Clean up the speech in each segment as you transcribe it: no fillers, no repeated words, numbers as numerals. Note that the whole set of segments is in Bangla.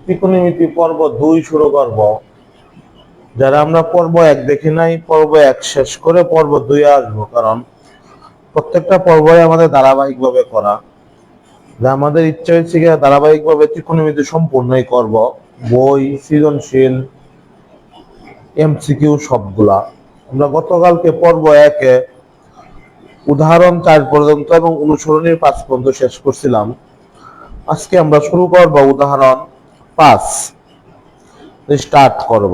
ত্রিকোণমিতি পর্ব 2 শুরু করব। যারা আমরা পর্ব 1 দেখি নাই, পর্ব 1 শেষ করে পর্ব 2 আসবো, কারণ প্রত্যেকটা পর্বই আমাদের ধারাবাহিকভাবে করা। যা আমাদের ইচ্ছা হচ্ছে ধারাবাহিকভাবে ত্রিকোণমিতি সম্পূর্ণই করব, বই, সৃজনশীল, এমসিকিউ সবগুলা। আমরা গতকালকে পর্ব 1-এ উদাহরণ 4 পর্যন্ত এবং অনুসরণীর 5 পর্যন্ত শেষ করছিলাম। আজকে আমরা শুরু করব উদাহরণ 5 স্টার্ট করব।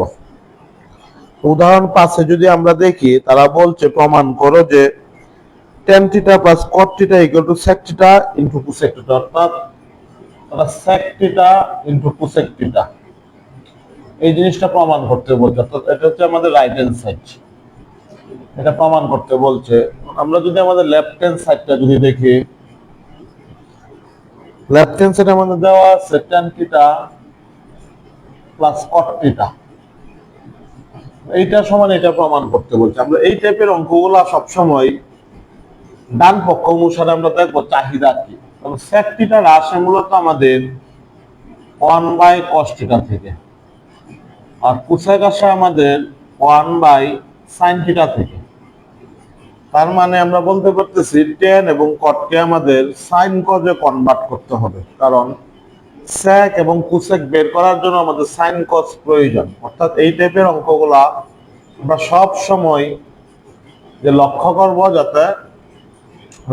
উদাহরণ 5-এ যদি আমরা দেখি, তারা বলছে প্রমাণ করো যে tan θ plus cot θ = sec θ into cosec θ, অর্থাৎ sec θ into cosec θ এই জিনিসটা প্রমাণ করতে বলছে। অর্থাৎ এটা হচ্ছে আমাদের রাইট হ্যান্ড সাইড, এটা প্রমাণ করতে বলছে। আমরা যদি আমাদের লেফট হ্যান্ড সাইডটা যদি দেখি, লেফট হ্যান্ড সাইড আমাদের দেওয়া আছে tan θ plus cot θ, এইটা সমান এটা প্রমাণ করতে বলছে। আমরা এই টাইপের অঙ্কগুলো সবসময় ডান পক্ষ অনুসারে আমরা দেখবো চাহিদা কি। sec θ আসে মূলত আমাদের 1/cos θ থেকে, আর cosec আসে আমাদের 1/sin θ থেকে। তার মানে আমরা বলতে পারতেছি tan এবং cot কে আমাদের sin cos এ কনভার্ট করতে হবে, কারণ sec এবং cosec বের করার জন্য আমাদের sin cos প্রয়োজন। অর্থাৎ এই টাইপের অঙ্কগুলা আমরা সব সময় যে লক্ষ্য করব যাতে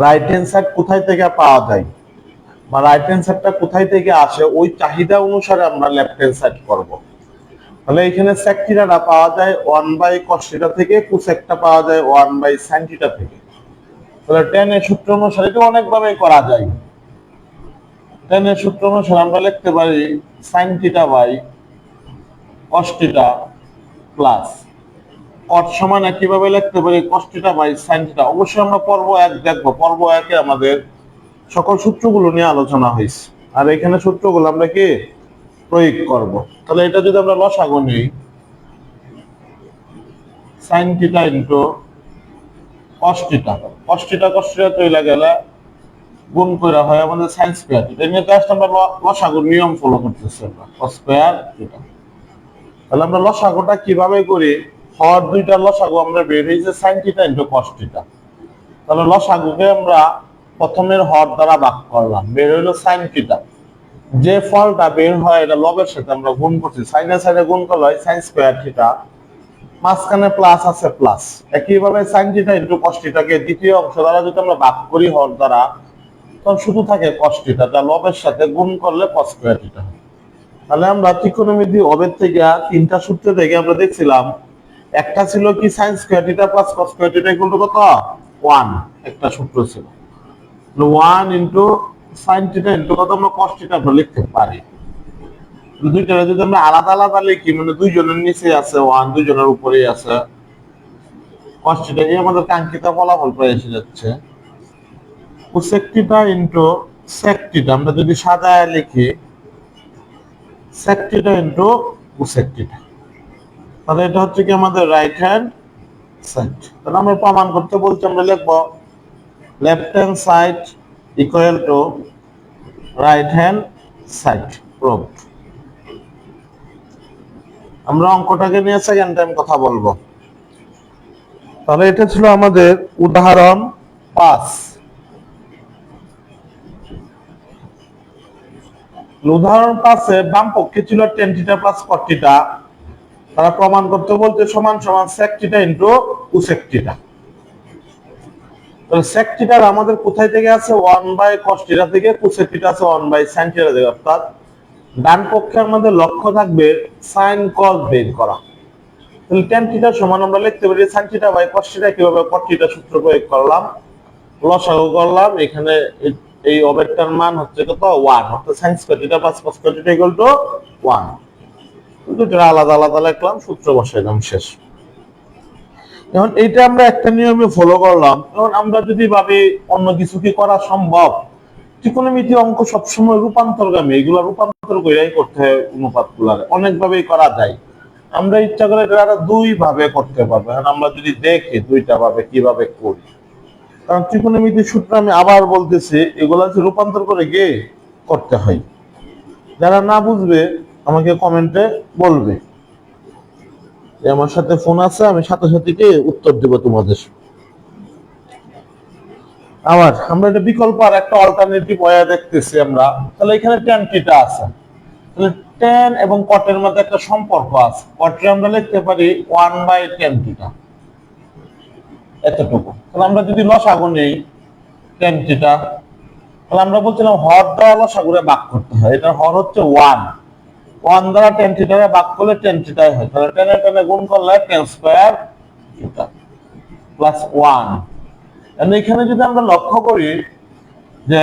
রাইট হ্যান্ড সাইড কোথায় থেকে পাওয়া যায় বা রাইট হ্যান্ড সাইডটা কোথায় থেকে আসে, ওই চাহিদা অনুসারে আমরা লেফট হ্যান্ড সাইড করব। তাহলে এখানে sec θ পাওয়া যায় 1/cos θ থেকে, cosecটা পাওয়া যায় 1/sin θ থেকে। তাহলে tan এর সূত্র অনুসারে এটা অনেকভাবে করা যায়। tan এর সূত্র অনুসারে আমরা লিখতে পারি sin θ cos θ প্লাস cot সমান কিভাবে লিখতে পারি cos θ sin θ। অবশ্যই আমরা পর্ব 1 দেখব, পর্ব 1-এ আমাদের সকল সূত্রগুলো নিয়ে আলোচনা হয়েছে, আর এখানে সূত্রগুলো আমরা কি প্রয়োগ করব। তাহলে এটা যদি আমরা লসাগু নিই, sin θ into cos θ, cos θ চলে গেলে গুণ করে হয় আমাদের sin স্কয়ার θ। এর জাস্ট আমরা লসাগুর নিয়ম ফলো করতেছি, আমরা cos স্কয়ার θ। তাহলে আমরা লসাগুটা কিভাবে করি, হর দুইটা লসাগু আমরা বের হয়েছে sin θ into cos θ। তাহলে লসাগুকে আমরা প্রথমের হর দ্বারা ভাগ করলাম, বের হইলো sin θ। যে ফলটা বের হয় এটা লবের সাথে আমরা গুণ করছি, সাইনের সাইডে গুণ করলে হয় sin স্কয়ার θ, মাঝখানে প্লাস আছে প্লাস। একইভাবে sin θ into cos θ কে দ্বিতীয় অংশ দ্বারা যদি আমরা ভাগ করি হর দ্বারা, তখন শুধু থাকে cos θ, যা লবের সাথে গুণ করলে cos স্কয়ার θ হয়। তাহলে আমরা ত্রিকোণমিতি অবের থেকে 3টা সূত্র থেকে আমরা দেখছিলাম, একটা ছিল কি sin square θ plus cos square θ = কত 1, একটা সূত্র ছিল 1 into sin θ into কত আমরা cos θ আমরা লিখতে পারি। দুইটা যদি আমরা আলাদা আলাদা লিখি, মানে দুইজনের নিচে আছে 1, দুইজনের উপরেই আছে cos θ, এই আমাদের কাঙ্ক্ষিত ফলাফল প্রায় এসে যাচ্ছে। cosec θ into sec θ আমরা যদি সাজায় লিখি sec θ into cosec θ, তাহলে এটা হচ্ছে কি আমাদের রাইট হ্যান্ড সাইড। তাহলে আমরা প্রমাণ করতে বলছি, আমরা লিখবো left hand side equal to right hand side proved. আমরা অঙ্কটাকে নিয়ে সেকেন্ড টাইম কথা বলবো। তাহলে এটা ছিল আমাদের উদাহরণ 5। উদাহরণ 5-এ বাম পক্ষে ছিল tan θ plus cot θ, তারা প্রমাণ করতে বলতে সমান সমান sec θ into cosec θ। তাহলে sec θ আমাদের কোথায় থেকে আছে 1/cos θ থেকে, cosec θ আছে 1/sin θ থেকে। অর্থাৎ ডান পক্ষে আমাদের লক্ষ্য থাকবে sin cos বের করা। তাহলে tan θ সমান আমরা লিখতে পারি sin θ cos θ। কিভাবে cot θ সূত্র প্রয়োগ করলাম, লসাগু করলাম, এখানে এই অবেরটার মান হচ্ছে কত 1, অর্থাৎ sin square θ plus cos square θ = 1। দুটো আলাদা আলাদা লিখলাম, সূত্র বসাইলাম, শেষ। এখন এইটা আমরা একটা নিয়মে ফলো করলাম। এখন আমরা যদি ভাবি অন্য কিছু কি করা সম্ভব, ত্রিকোণমিতি অঙ্ক সবসময় রূপান্তরগামী, এগুলো রূপান্তর করেই করতে হয়। অনুপাতগুলো অনেকভাবেই করা যায়, আমরা ইচ্ছা করে এটা 2 ভাবে করতে পারবো। এখন আমরা যদি দেখি 2টা ভাবে কিভাবে করি, কারণ ত্রিকোণমিতির সূত্র আমি আবার বলতেছি, এগুলো রূপান্তর করে গিয়ে করতে হয়। যারা না বুঝবে আমাকে কমেন্টে বলবে। আমার সাথে ফোন আছে, আমি সাথে সাথে কি উত্তর দেব তোমাদের। আবার আমরা একটা বিকল্প আর একটা অল্টারনেটিভ ওয়ে দেখতেছি আমরা। তাহলে এখানে tan থিটা আছে, তাহলে tan এবং cot এর মধ্যে একটা সম্পর্ক আছে। cot এ আমরা লিখতে পারি 1/tan থিটা, এতটুকু। তাহলে আমরা যদি লসাগু নেই tan থিটা, তাহলে আমরা বলছিলাম হর দ্বারা লসাগুরে ভাগ করতে হয়। এটা হর হচ্ছে 1 দ্বারা tan থিটারে ভাগ করলে tan থিটাই হয়। তাহলে tan এ tan এ গুণ করলে tan স্কয়ার থিটা প্লাস 1। এখানে যদি আমরা লক্ষ্য করি যে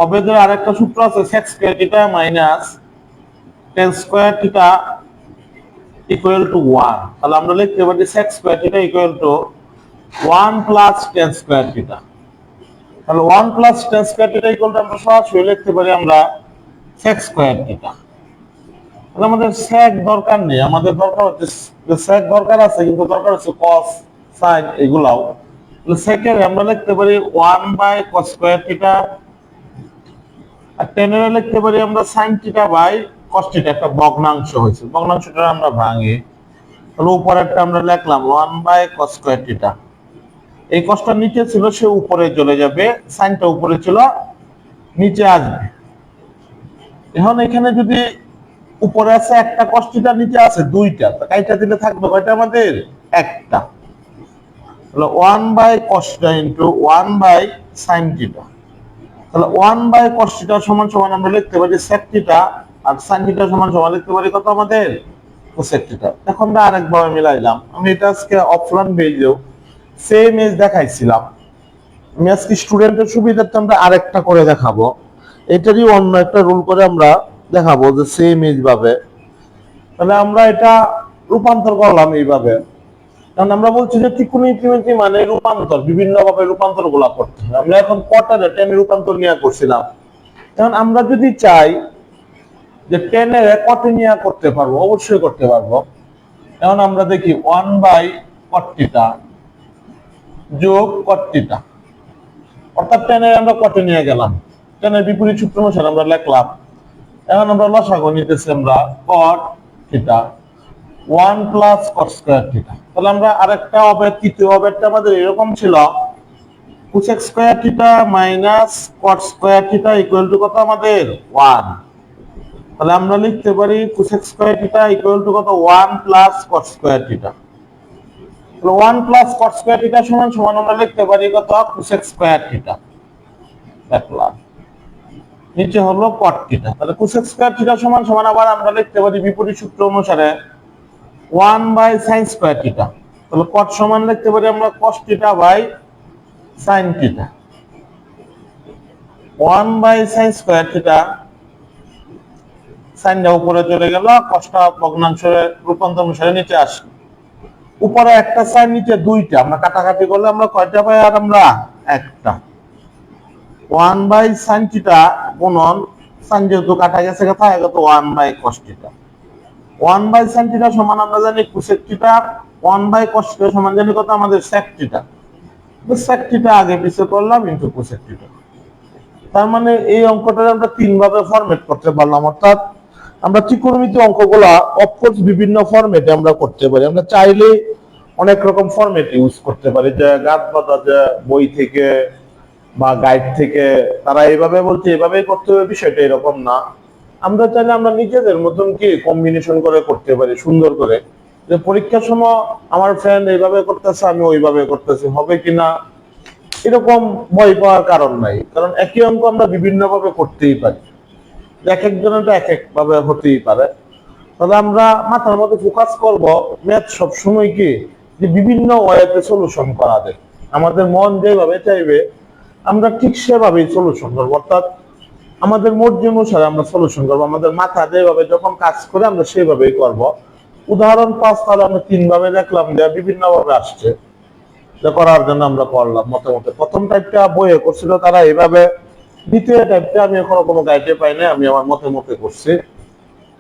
অবেদের আরেকটা সূত্র আছে sec square theta minus tan square theta equal to 1। তাহলে আমরা লিখতে পারি sec square theta equal to 1 plus tan square theta. তাহলে 1 plus tan square theta equal to আমরা সরাসরি লিখতে পারি আমরা sec স্কয়ার থিটা। তাহলে আমাদের sec দরকার নেই, আমাদের দরকার হচ্ছে sec দরকার আছে কিন্তু দরকার হচ্ছে cos sin এগুলাও। তাহলে sec এর আমরা লিখতে পারি 1/cos স্কয়ার থিটা, আর tan এর লিখতে পারি আমরা sin theta by cos theta. একটা ভগ্নাংশ হয়েছে, ভগ্নাংশটা আমরা ভাঙি। তাহলে উপরেরটা আমরা লিখলাম 1/cos স্কয়ার থিটা। এই cosটা নিচে ছিল সে উপরে চলে যাবে, সাইনটা উপরে ছিল নিচে আসবে। এখন এখানে যদি উপরে আছে একটা cos থিটা, নিচে আছে দুইটা, কাইটা দিলে থাকবে কয়টা আমাদের? একটা। তাহলে 1/cos theta into 1/sin theta. তাহলে 1/cos থিটা সমান সমান আমরা লিখতে পারি sec থিটা, আর sin থিটা সমান সমান লিখতে পারি কত আমাদের? cosec theta. এখন আমরা আরেকভাবে মিলাইলাম। আমি এটা আজকে অফলাইন পেজেও সেম এজ দেখাইছিলাম। আমি আজকে স্টুডেন্টের সুবিধার্থে আমরা আরেকটা করে দেখাবো। এটারই অন্য একটা রুল করে আমরা দেখাবো যে সেম এজ ভাবে। তাহলে আমরা এটা রূপান্তর করলাম এইভাবে, কারণ আমরা বলছি যে ত্রিকোণমিতি মানে রূপান্তর, বিভিন্ন ভাবে রূপান্তর গুলা করতে হয়। আমরা এখন কটার টেন রূপান্তর নিয়ে করছিলাম। এখন আমরা যদি চাই যে টেনের কটে নিয়ে করতে পারবো, অবশ্যই করতে পারবো। এখন আমরা দেখি 1/cot থিটা যোগ cot থিটা, অর্থাৎ টেনের আমরা কটে নিয়ে গেলাম, টেনের বিপরীত সূত্র অনুসারে আমরা লিখলাম। এখন আমরা লসাগু নিতেছি আমরা cot theta 1 plus cot square theta. তাহলে আমরা আরেকটা অবেদ, তৃতীয় অবেদটা আমাদের এরকম ছিল cosec square theta minus cot square theta equal to কত আমাদের? 1। তাহলে আমরা লিখতে পারি cosec square theta equal to কত? 1 প্লাস cot স্কয়ার থিটা। তাহলে 1 প্লাস cot স্কয়ার থিটা সমান সমান আমরা লিখতে পারি কত? cosec square theta. দেখলাম নিচে হলো cot থিটা। তাহলে cosec স্কয়ার থিটা সমান সমান আবার আমরা লিখতে পারি বিপরীত সূত্র অনুসারে 1/sin স্কয়ার থিটা। তাহলে cot সমান লিখতে পারি আমরা cos theta by sin theta. 1/sin square theta, সাইনটা উপরে চলে গেল, cosটা ভগ্নাংশে রূপান্তর অনুসারে নিচে আসে। উপরে একটা সাইন, নিচে দুইটা, আমরা কাটাকাটি করলে আমরা কয়টা পাই? আর আমরা একটা। 1/sin থিটা গুণন সাইন যেহেতু কাটা গেছে থাকে কত? 1/cos theta. 1/sin থিটা সমান আমরা জানি cosec থিটা, 1/cos থিটা সমান জানি কত আমাদের? sec theta. sec থিটা আগে পিছে করলাম ইনটু cosec থিটা। তার মানে এই অঙ্কটা আমরা তিন ভাবে ফরম্যাট করতে পারলাম। অর্থাৎ আমরা ত্রিকোণমিতি অঙ্কগুলা অফকোর্স বিভিন্ন ফরম্যাটে আমরা করতে পারি। আমরা চাইলে অনেক রকম ফরম্যাট ইউজ করতে পারি, যে গাছ বাঁধা যে বই থেকে বা গাইড থেকে তারা এইভাবে বলছে এভাবেই করতে হবে, বিষয়টা এরকম না। আমরা চাইলে আমরা নিজেদের মতন কি কম্বিনেশন করে করতে পারি সুন্দর করে, যে পরীক্ষার সময় আমার ফ্রেন্ড এইভাবে করতেছে আমি ওইভাবে করতেছি, হবে কিনা এরকম ভয় পাওয়ার কারণ নাই। কারণ একই অঙ্ক আমরা বিভিন্ন ভাবে করতেই পারি, এক একজনের এক এক ভাবে হতেই পারে। তাহলে আমরা মাথার মধ্যে ফোকাস করব ম্যাথ সবসময় কি যে বিভিন্ন ওয়েতে সলিউশন করা যায়। আমাদের মন যেভাবে চাইবে আমরা ঠিক সেভাবেই সলিউশন করবো। অর্থাৎ আমাদের মর্জি অনুসারে আমরা সলিউশন করবো, আমাদের মাথা যেভাবে যখন কাজ করে আমরা সেইভাবেই করব। উদাহরণ 5 তাহলে আমরা 3 ভাবে দেখলাম যে বিভিন্ন ভাবে আসছে, করার জন্য আমরা করলাম। মতামতে প্রথম টাইপটা বইয়ে করছিল তারা এইভাবে, দ্বিতীয় টাইপটা আমি এখনো কোনো গাইডে পাই না, আমি আমার মতে করছি।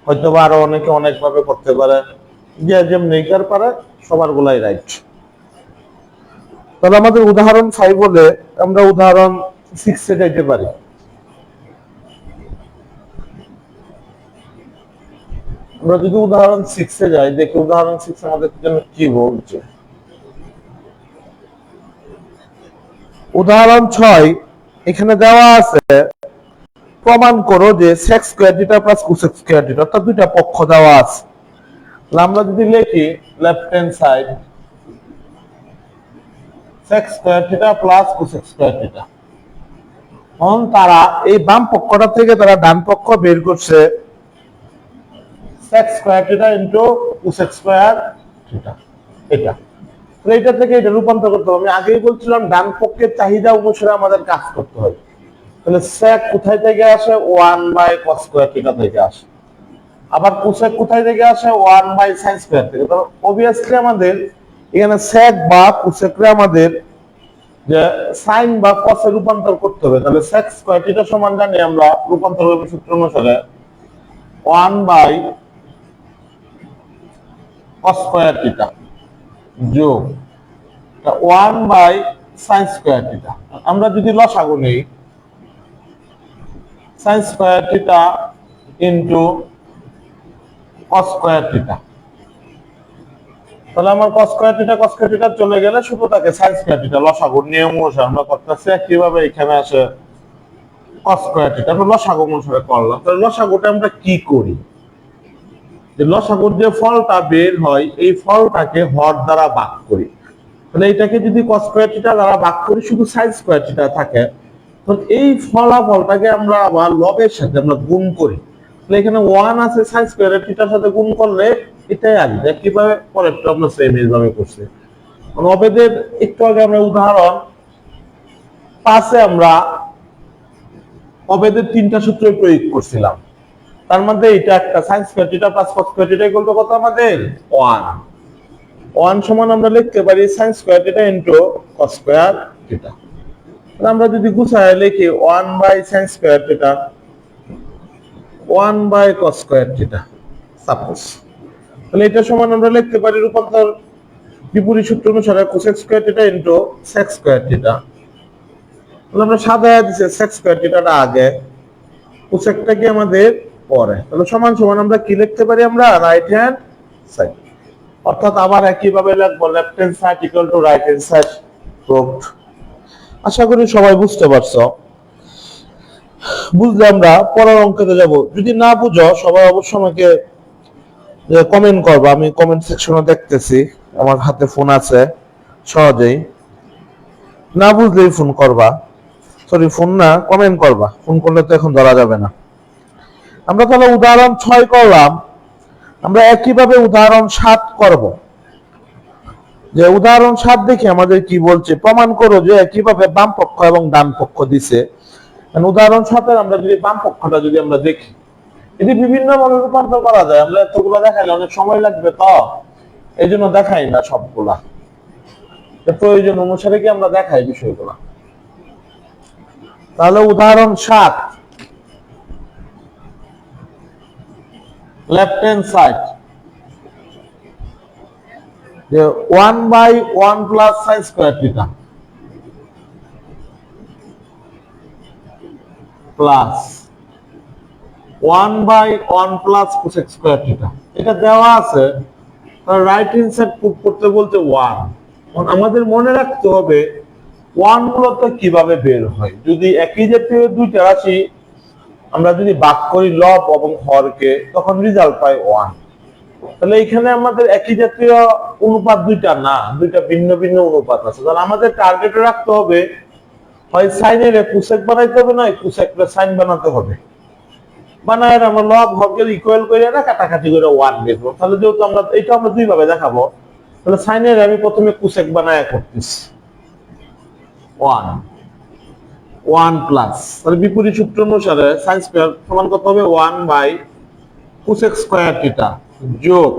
হয়তো বা আরো অনেকে অনেক ভাবে করতে পারে, যে যেমনি পারে সবার গুলাই রাইট। তাহলে আমাদের উদাহরণ 5 বলে আমরা উদাহরণ 6 এ যাইতে পারি। আমরা যদি উদাহরণ 6 এ যাই, দেখি উদাহরণ 6 আমাদের জন্য কি বলছে। উদাহরণ 6 এখানে দেওয়া আছে, প্রমাণ করো যে sec square theta plus cosec square theta, অর্থাৎ দুইটা পক্ষ দেওয়া আছে। আমরা যদি লিখি left hand side sec square theta plus cosec square theta, এখন তারা এই বাম পক্ষটা থেকে তারা ডান পক্ষ বের করছে sec square theta into cosec square theta. এটা তো এটা থেকে এটা রূপান্তর করতে হবে। আমি আগেই বলছিলাম ডান পক্ষের চাহিদা অনুসারে আমাদের কাজ করতে হবে। তাহলে sec কোথায় থেকে আসে? 1/cos স্কয়ার থিটা থেকে আসে। আবার cosec কোথায় থেকে আসে? 1/sin স্কয়ার থেকে। তো অবভিয়াসলি আমাদের এখানে sec বা cosec রে আমাদের যে sin বা cos এ রূপান্তর করতে হবে। তাহলে sec স্কয়ার থিটা সমান জানি আমরা রূপান্তর করব সূত্র অনুসারে 1/cos স্কয়ার থিটা যোগ 1/sin স্কয়ার থিটা। আমরা যদি লসাগু নেই sin square theta into cos square theta, তাহলে আমার cos স্কয়ার থিটা চলে গেলে শুধু থাকে sin স্কয়ার থিটা। লসাগুর নিয়ম অনুসারে আমরা করতেছি কিভাবে, এখানে আসে cos স্কয়ার থিটা, আমরা লসাগু অনুসারে করলাম। তাহলে লসাগুটা আমরা কি করি, যে লসাগুর যে ফলটা বের হয় এই ফলটাকে হর দ্বারা ভাগ করি। তাহলে এটাকে যদি cos স্কয়ার থিটা দ্বারা ভাগ করি শুধু sin স্কয়ার থিটা থাকে, তো এই ফলাফলটাকে আমরা আবার লবের সাথে আমরা গুণ করি। তাহলে এখানে 1 আছে, sin স্কয়ার থিটার সাথে গুণ করলে এটাই আসবে। কিভাবে? পরেরটা আমরা সেম এইভাবে করছি। লবেদের একটু আগে আমরা উদাহরণ 5 এ আমরা অবেদের তিনটা সূত্র প্রয়োগ করছিলাম। তার মধ্যে এটা একটা sin square theta plus cos square theta equal to কত আমাদের 1 সমান আমরা লিখতে পারি sin square theta into cos square theta. আমরা যদি গুছায় লিখি 1/sin square theta 1/cos square theta suppose, তাহলে এটা সমান আমরা লিখতে পারি রূপান্তর বিপরীত সূত্র অনুসারে cosec square theta into sec square theta. তাহলে আমরা সাজায় দিছি sec স্কয়ার থিটাটা আগে, cosecটা কি আমাদের পরে। তাহলে সমান সমান আমরা কি লিখতে পারি, আমরা রাইট হ্যান্ড সাইড, অর্থাৎ আবার একই ভাবে লিখব left hand side equal to right hand side proved. আশা করি সবাই বুঝতে পারছো। বুঝলে আমরা পরের অঙ্কেতে যাব। যদি না বুঝো সবাই অবশ্যই আমাকে কমেন্ট করবা, আমি কমেন্ট সেকশনে দেখতেছি, আমার হাতে ফোন আছে, সহজেই না বুঝলেই ফোন করবা, সরি ফোন না কমেন্ট করবা, ফোন করলে তো এখন ধরা যাবে না। আমরা তাহলে উদাহরণ 6 করলাম, আমরা একইভাবে উদাহরণ 7 করব। যে উদাহরণ 7 দেখি আমাদের কি বলছে, প্রমাণ করো যে একইভাবে বাম পক্ষ এবং ডান পক্ষ দিছে। উদাহরণ 7 এর আমরা যদি বাম পক্ষটা যদি আমরা দেখি, এটি বিভিন্ন ভাবে রূপান্তর করা যায়। আমরা এতগুলো দেখাইলে অনেক সময় লাগবে, তো এই জন্য দেখাই না সবগুলা, প্রয়োজন অনুসারে কি আমরা দেখাই বিষয়গুলা। তাহলে উদাহরণ 7 লেফট হ্যান্ড সাইড যে 1/1 plus sin square theta plus 1/1 plus cosec square theta, এটা দেওয়া আছে। রাইট হ্যান্ড সাইড প্রুভ করতে বলতে 1, আমাদের মনে রাখতে হবে 1 মূলত কিভাবে বের হয়। যদি একই জাতীয় দুইটা রাশি আমরা যদি ভাগ করি লব এবং হরকে, তখন রেজাল্ট পাই 1। তাহলে এখানে আমাদের একই জাতীয় অনুপাত দুইটা না, দুইটা ভিন্ন ভিন্ন অনুপাত আছে। তাহলে আমাদের টার্গেটে রাখতে হবে হয় সাইনের cosec বানাইতে হবে, না cosec এর সাইন বানাতে হবে। বানায় আমরা লব হরকে ইকুয়াল করে না কাটাকাটি করে 1 বের করব। তাহলে যেহেতু আমরা এটা আমরা দুই ভাবে দেখাবো, তাহলে সাইনের আমি প্রথমে cosec বানায় করতেছি 1 প্লাস, তাহলে বিপরীত সূত্র অনুসারে sin স্কয়ার সমান কত হবে 1/cosec স্কয়ার থিটা যোগ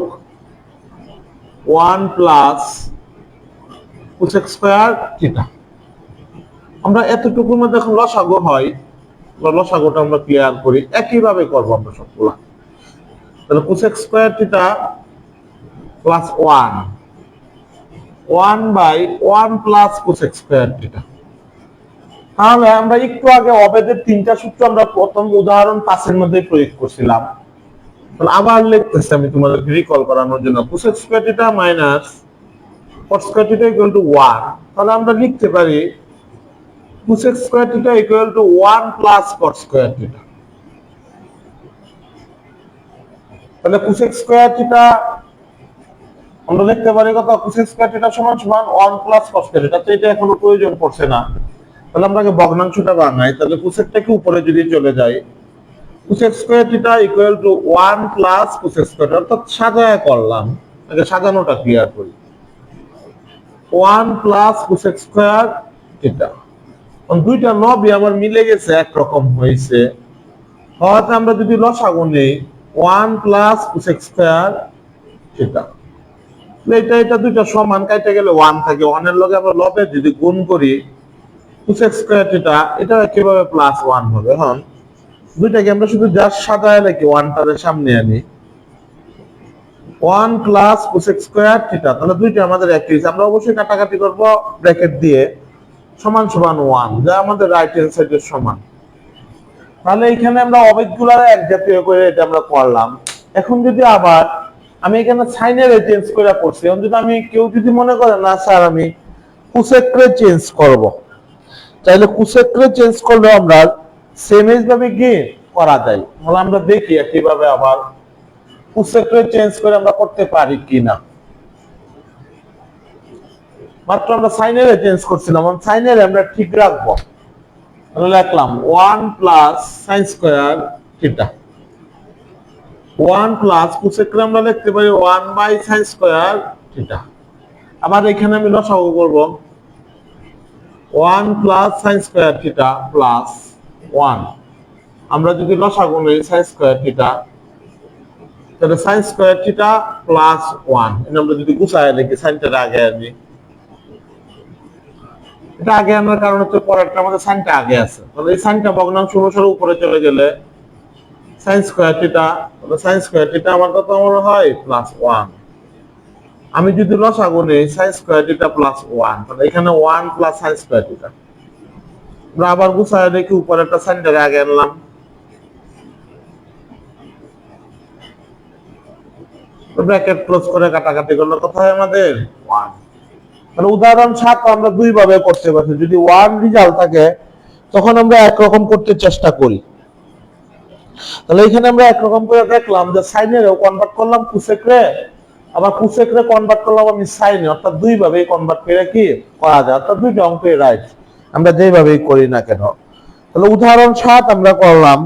1 প্লাস cosec স্কয়ার থিটা। আমরা এতটুকুর মধ্যে এখন লসাগু হয়, লসাগুটা আমরা ক্লিয়ার করি, একই ভাবে করব আমরা সবগুলা। তাহলে cosec square theta plus 1/1 plus cosec square theta. তাহলে আমরা একটু আগে অবেদের তিনটা সূত্র আমরা প্রথম উদাহরণ 5 এর মধ্যে প্রয়োগ করছিলাম। তাহলে আবার লিখতেছি আমি তোমাদেরকে রিকল করানোর জন্য cosec square theta minus caught square theta equal to 1। তাহলে আমরা লিখতে পারি cosec square theta equal to 1 plus cot square theta. তাহলে কোসেক স্কয়ার থিটা আমরা লিখতে পারি কত, কোসেক স্কয়ার থিটা সমান সমান 1 প্লাস কস স্কয়ার থিটা। তো এটা এখনো প্রয়োজন পড়ছে না, তাহলে আমরা আগে ভগ্নাংশটা বানাই। তাহলে কোসেকটাকে উপরে যদি চলে যায়, cosec square theta equal to 1 plus cosec square, অর্থাৎ সাজায় করলাম, আগে সাজানোটা ক্লিয়ার করি। 1 প্লাস কোসেক স্কয়ার থিটা, দুইটা লবই আবার মিলে গেছে, একরকম হয়েছে। হয়তো আমরা যদি লসাগু নেই 1 প্লাস কোসেক স্কয়ার থিটা, এটা দুইটা সমান, কাইটা গেলে 1 থাকে, 1 এর লগে আমরা লবের যদি গুণ করি কোসেক স্কয়ার থিটা, এটা কিভাবে প্লাস 1 হবে। এখন দুইটাকে আমরা শুধু জাস্ট সাজায় নাকি 1টার সামনে আনি, 1 প্লাস কোসেক স্কয়ার থিটা, তাহলে দুইটা আমাদের একই। আমরা অবশ্যই কাটাকাটি করব ব্র্যাকেট দিয়ে, সমান সমান 1, যা আমাদের রাইট হ্যান্ড সাইডের সমান। তাহলে এখানে আমরা অবেদগুলার এক জাতীয় করে এটা আমরা করলাম। এখন যদি আবার আমি এখানে সাইনের চেঞ্জ করে করছি, এখন যদি আমি কেউ যদি মনে করে না স্যার আমি কোসেকরে চেঞ্জ করব, তাহলে কোসেকরে চেঞ্জ করলে আমরা সেম ভাবে কি করা যায়। তাহলে আমরা দেখি কিভাবে আবার কোসেকরে চেঞ্জ করে আমরা করতে পারি কিনা। মাত্র আমরা সাইনের চেঞ্জ করছিলাম, সাইনের আমরা ঠিক রাখবো। তাহলে লিখলাম 1 plus sine square theta, 1 plus কোসেকরে আমরা লিখতে পারি 1 বাই সাইন স্কয়ার থিটা। আবার এখানে আমি লসাগু করব, 1 plus sine square theta plus 1। আমরা যদি লসাগু নেই সাইন স্কয়ার থিটা, তাহলে সাইন স্কয়ার থিটা প্লাস 1। আমরা যদি গুছায় লিখি, সাইনটা আগে আনি, এটা আগে আনার কারণ হচ্ছে পরেরটা আমাদের সাইনটা আগে আছে। তাহলে এই সাইনটা ভগ্নাংশ অনুসারে উপরে চলে গেলে সাইন স্কয়ার থিটা, তাহলে সাইন স্কয়ার থিটা আমার কত মনে হয় প্লাস 1। আমি যদি লসাগু নেই সাইন স্কয়ার থিটা প্লাস 1, তাহলে এখানে 1 প্লাস সাইন স্কয়ার থিটা। আমরা আবার গুছায় দেখি উপরেরটা সাইনটা আগে আনলাম, ব্র্যাকেট ক্লোজ করে কাটাকাটি করলে কত হয় আমাদের 1। তাহলে উদাহরণ 7 আমরা দুই ভাবে করতে পারি। যদি 1 রেজাল্ট থাকে তখন আমরা একরকম করতে চেষ্টা করি। তাহলে এখানে আমরা একরকম করে দেখলাম যে সাইনেরও কনভার্ট করলাম কোসেকরে, আবার কোসেকরে কনভার্ট করলাম আমি সাইনে, অর্থাৎ দুই ভাবে কনভার্ট করে কি করা যায়, অর্থাৎ দুইটা অঙ্কে রাইট আমরা যেভাবেই করি না কেন। তাহলে উদাহরণ 7 আমরা করলাম।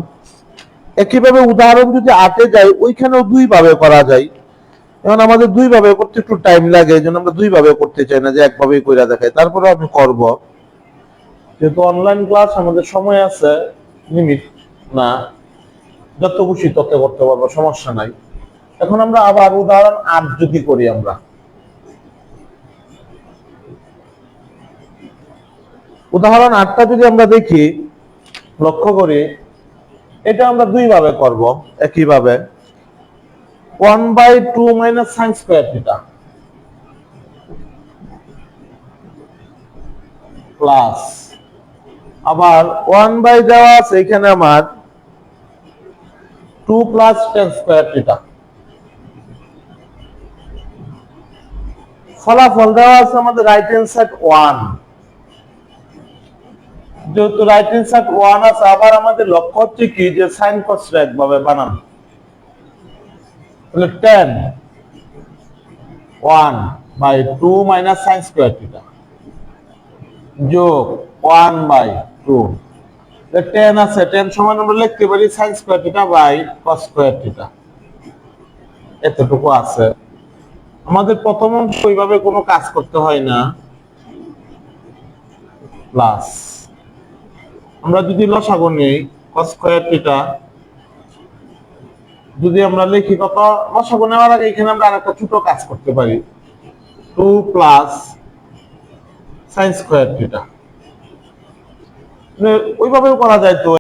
একইভাবে উদাহরণ যদি 8 যাই, ওইখানেও দুই ভাবে করা যায়। এখন আমাদের দুই ভাবে করতে একটু টাইম লাগে, এই জন্য আমরা দুই ভাবে করতে চাই না যে একভাবেই কইরা দেখাই। তারপরে আমি করব, যেহেতু অনলাইন ক্লাস আমাদের সময় আছে, লিমিট না, যত খুশি তত করতে পারবো, সমস্যা নাই। এখন আমরা আবার উদাহরণ 8 যদি করি, আমরা উদাহরণ 8টা যদি আমরা দেখি, লক্ষ্য করি, এটা আমরা দুই ভাবে করব। একইভাবে 1/2 minus sine square theta plus, আবার 1 দেওয়া আছে এখানে আমার 2 প্লাস টেন স্কয়ার থিটা। ফলাফল দেওয়া আছে আমাদের রাইট হ্যান্ড সাইড 1, যেহেতু রাইট হ্যান্ড সাইড 1 আছে, আবার আমাদের লক্ষ্য হচ্ছে কি যে সাইন কসটা একভাবে বানানো। তাহলে 10 1/2 মাইনাস সাইন স্কয়ার থিটা যোগ 1/2, 10 আছে, 10 সমান আমরা লিখতে পারি sine square theta by cos square theta. এতটুকু আছে। আমাদের প্রথম অংশ ওইভাবে কোনো কাজ করতে হয় না, প্লাস আমরা যদি লসাগু নেই কস স্কয়ার থিটা, যদি আমরা লিখি কত, লসাগু নেওয়ার আগে এখানে আমরা আরেকটা ছোট কাজ করতে পারি, 2 প্লাস সাইন স্কয়ার থিটা। ওইভাবেও করা যায় তো।